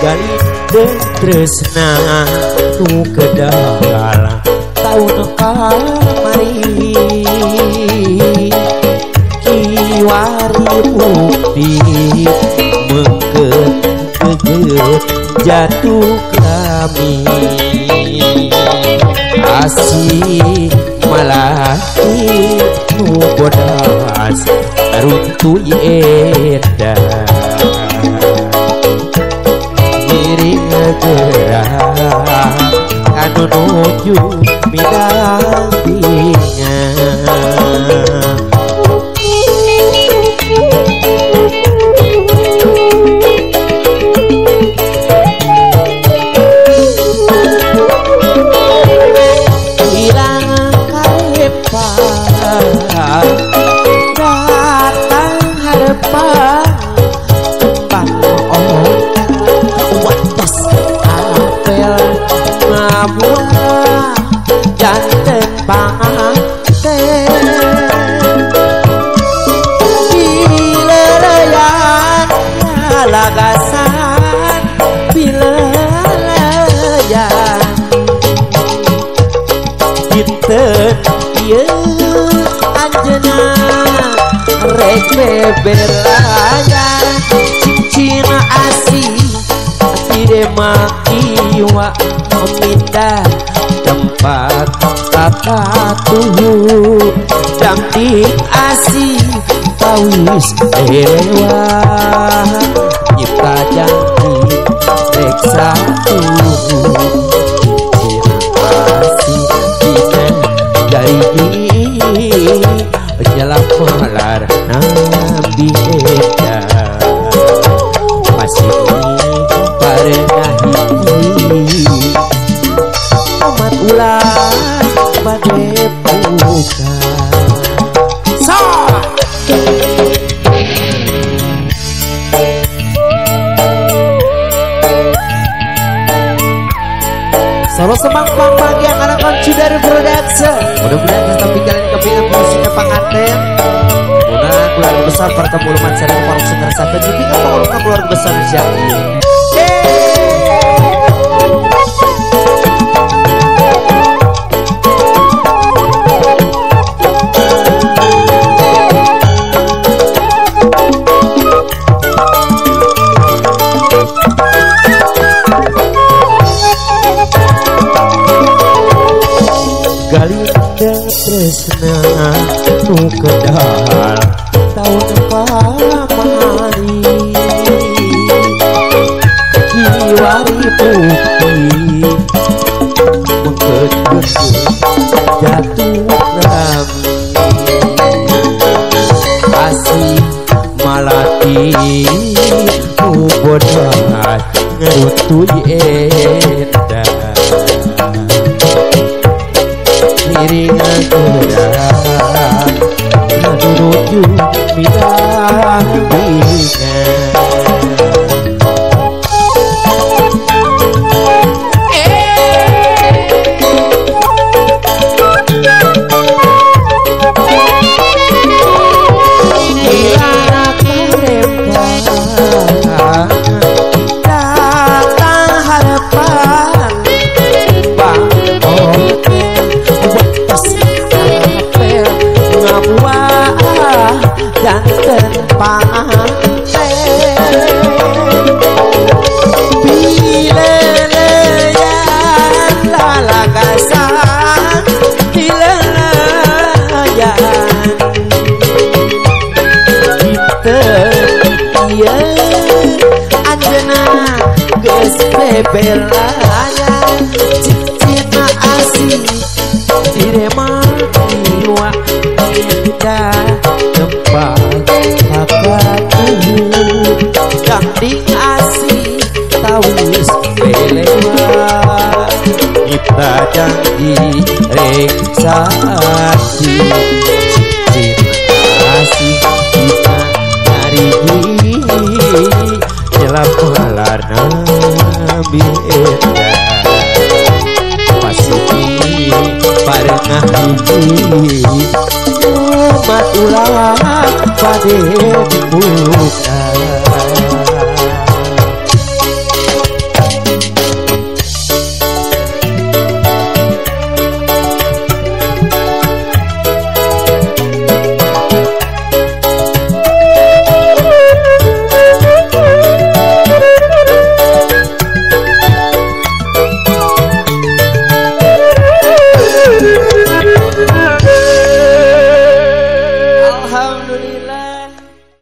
Galindeng tresna nu kedal taun kamari kiwari bukti mengget jatuh kami asih malaki nu bodas runtuh edan gerak anu nuju midampingan hilang karepan datang harapan janten panganten bilerayan lagasan bilerayan jinten ieu anjeunna rek beberayan cincin asih tidak makiwa memindah tempat tatatuh damping asih tawis dewa nyipta janji reksa asih dina dari jelas malar nabi edan masih umat ulah bade buka Solo semang-mang bagi anak kunci dari production. Mudah-mudahan tetap kalian kepingan musiknya pengantin. Mudah keluarga besar bertemu umat sedang warung senar satu juga keluarga besar jadi. Galindeng tresna nu kedal taun kamari kiwari putih mengget jatuh rami asih malati nu bodas ngerutuy edan iringan gerak menuju midampingan janten panganten bileleyan lalagasan bileleyan jinten ieu anjeunna geus bebelayan cincin asih direma jiwa indah tempat hakatuh damping asih tawis belewa nyipta janji reksasi cincin asih kita dari jelas malar nabi edan pasih parengah hiji umat ulah pada buka